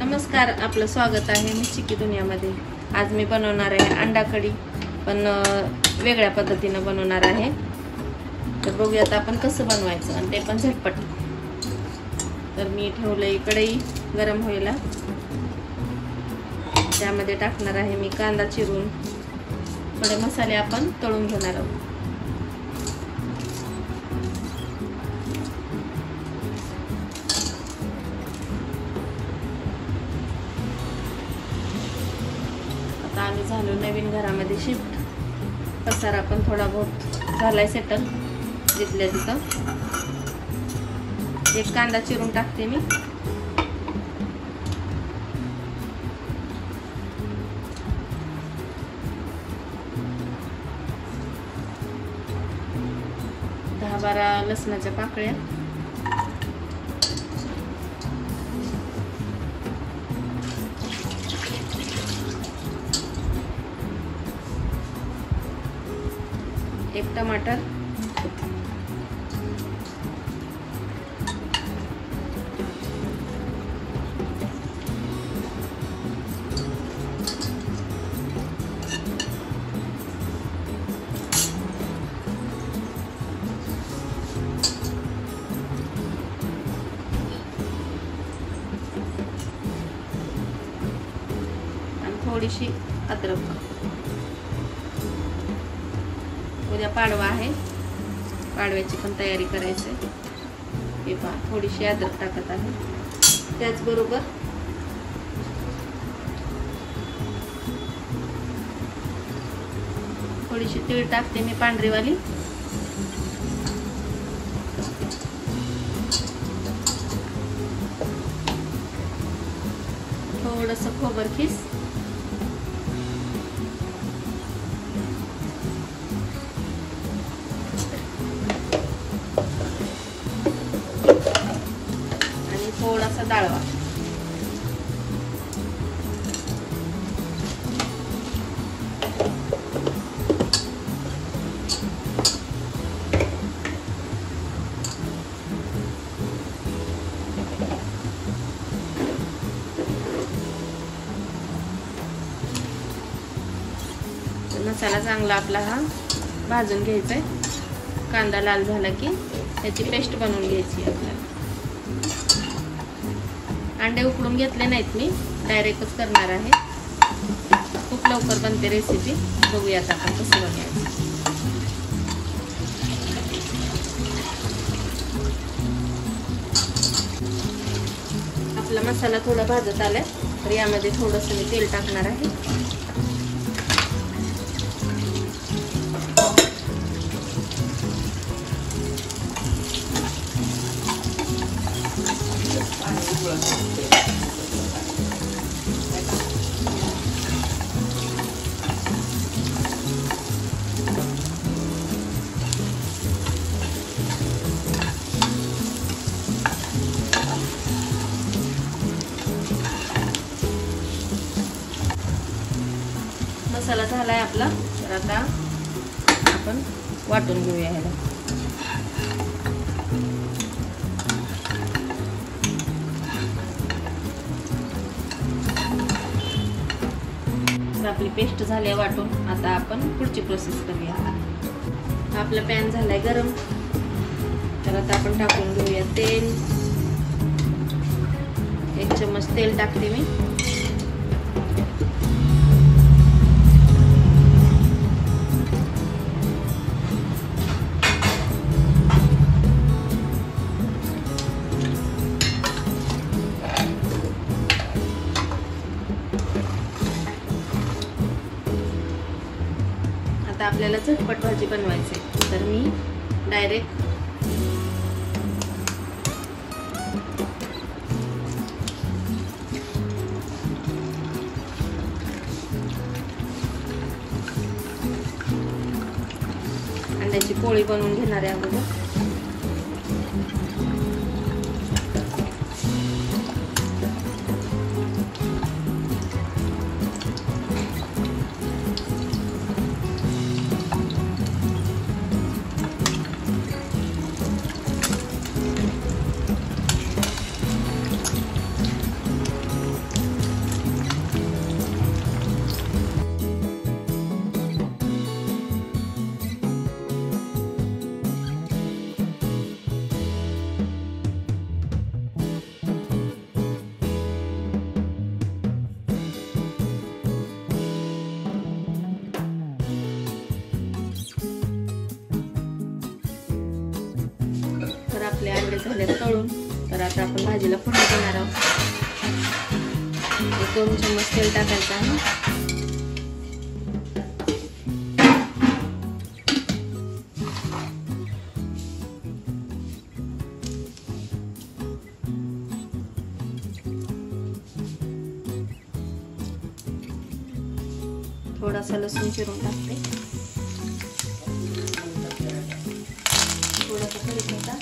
नमस्कार, आपलं स्वागत आहे मिस्टिकी दुनियामध्ये। आज मी बनवणार आहे अंडा कढी, पण वेगळ्या पद्धतीने बनवणार आहे। तर बघूयात आपण कसं बनवायचं आणि ते पण झटपट। तर मी ठेवलंय कढई गरम व्हायला, त्यामध्ये टाकणार आहे मी कांदा चिरून। थोडे मसाले आपण तळून घेणार आहोत। आता आम्ही झालो नवीन घरामध्ये शिफ्ट, पसारा पण थोडा बहुत झालाय सेटल जिथल्या तिथं। एक कांदा चिरून टाकते मी। दहा 12 लसणाच्या पाकळ्या, एक टमाटर, आणि थोडीशी अद्रक। उद्या पाडवा आहे, पाडव्याची पण तयारी करायची। हे पहा, थोडीशी अद्रक टाकत आहे। त्याचबरोबर थोडीशी तीळ टाकते मी, पांढरीवाली। थोडंसं खोबरखीस, थोडासा डाळवा। मसाला चांगला आपला हा भाजून घ्यायचा आहे। कांदा लाल झाला की त्याची पेस्ट बनवून घ्यायची आपल्याला। अंडे उकडून घेतले नाहीत मी, डायरेक्टच करणार आहे। खूप लवकर बनते रेसिपी, बघूयात आपण कसं बनवायचं। आपला मसाला थोडा भाजत आलाय, तर यामध्ये थोडंसं मी तेल टाकणार आहे। मसाला झालाय आपला, तर आता आपण वाटून घेऊया ह्याला। आपली पेस्ट झाली वाटून, आता आपण पुढची प्रोसेस करूया। आपला पॅन झालाय गरम, तर आता आपण टाकून घेऊया तेल। 1 चम्मच तेल टाकते मी। आता आपल्याला झटपट भाजी बनवायची, तर मी डायरेक्ट अंड्याची पोळी बनवून घेणार आहे अगोदर। अंडे झाले तळून. तर आता आपण भाजीला फोडणी देणार आहोत. 2 चम्मच तेल टाकायचं आहे. थोडासा लसूण चिरून टाकते. थोडासा कढीपत्ता,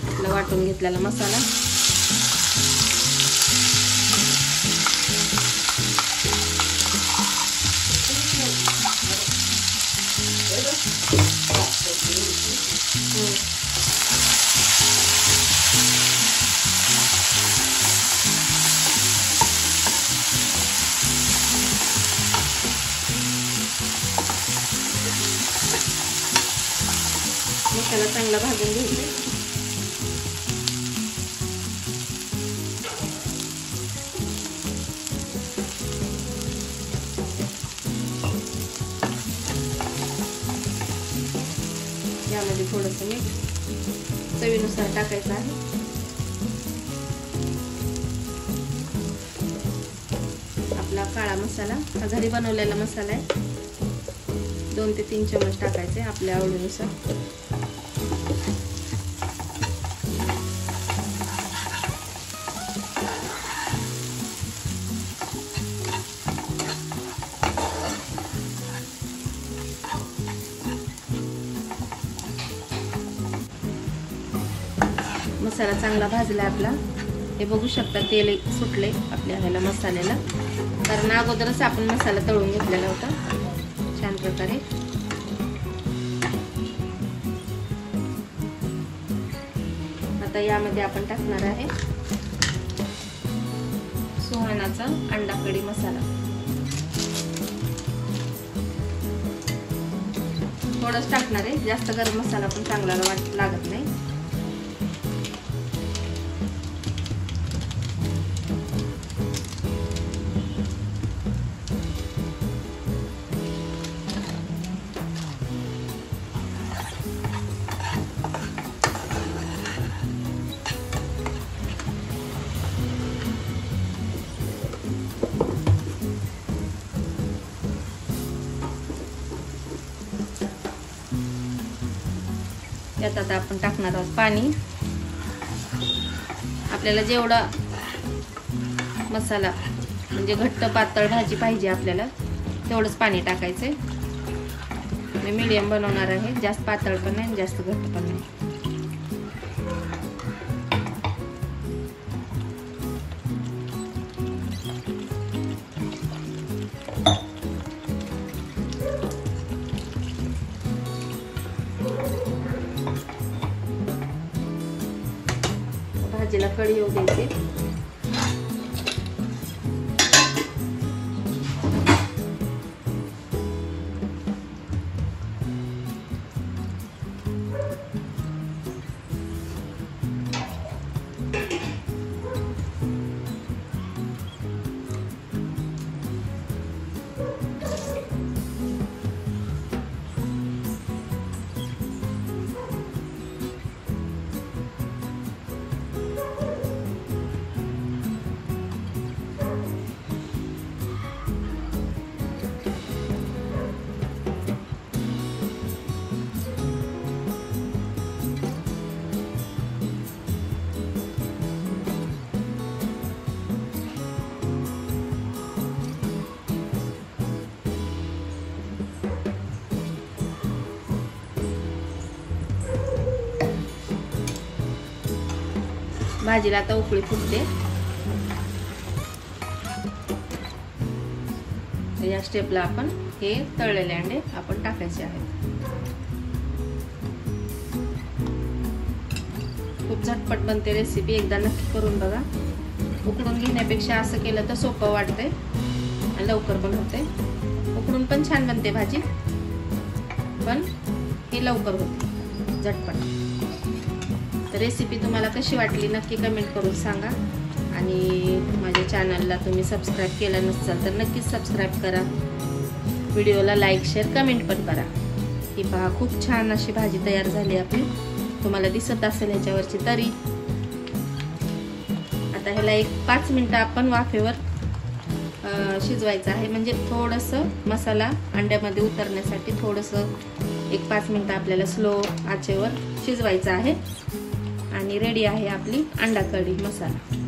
आपला वाटून घेतलेला मसाला, मसाला चांगला भाजून घ्यायचा. यामध्ये थोडंसं मीठ चवीनुसार टाकायचं आहे. आपला काळा मसाला हा घरी बनवलेला मसाला आहे. 2 ते 3 चम्मच टाकायचे आपल्या आवडीनुसार. मसाला चांगला भाजला आपला. हे बघू शकता तेल सुटले आपल्या ह्याला मसाल्याला, कारण अगोदरच आपण मसाला तळून घेतलेला होता छान प्रकारे. आता यामध्ये आपण टाकणार आहे सुहानाचा अंडा कढी मसाला. थोडंच टाकणार आहे, जास्त गरम मसाला पण चांगला लागत नाही. यात आता आपण टाकणार आहोत पाणी. आपल्याला जेवढा मसाला म्हणजे घट्ट पातळ भाजी पाहिजे आपल्याला तेवढंच पाणी टाकायचंय. मी मीडियम बनवणार आहे, जास्त पातळ पण नाही जास्त घट्ट पण नाही. भाजीला कढी येऊ द्यायची. भाजीला आता उकळी फुटते. या स्टेपला आपण हे तळलेले अंडे आपण टाकायचे आहेत. खूप झटपट बनते रेसिपी, एकदा नक्की करून बघा. उकडून घेण्यापेक्षा असं केलं तर सोपं वाटतंय आणि लवकर पण होते. उकडून पण छान बनते भाजी, पण हे लवकर होते झटपट. तर रेसिपी तुम्हाला कशी वाटली नक्की कमेंट करून सांगा आणि माझ्या चॅनलला तुम्ही सबस्क्राईब केलं नसाल तर नक्कीच सबस्क्राईब करा. व्हिडिओला लाईक शेअर कमेंट पण करा. ही पहा खूप छान अशी भाजी तयार झाली आपली. तुम्हाला दिसत असेल ह्याच्यावरची तरी. आता ह्याला एक 5 मिनिटं आपण वाफेवर शिजवायचं आहे. म्हणजे थोडंसं मसाला अंड्यामध्ये उतरण्यासाठी थोडंसं एक 5 मिनिटं आपल्याला स्लो आचेवर शिजवायचं आहे. आणि रेडी आहे आपली अंडा कढी मसाला.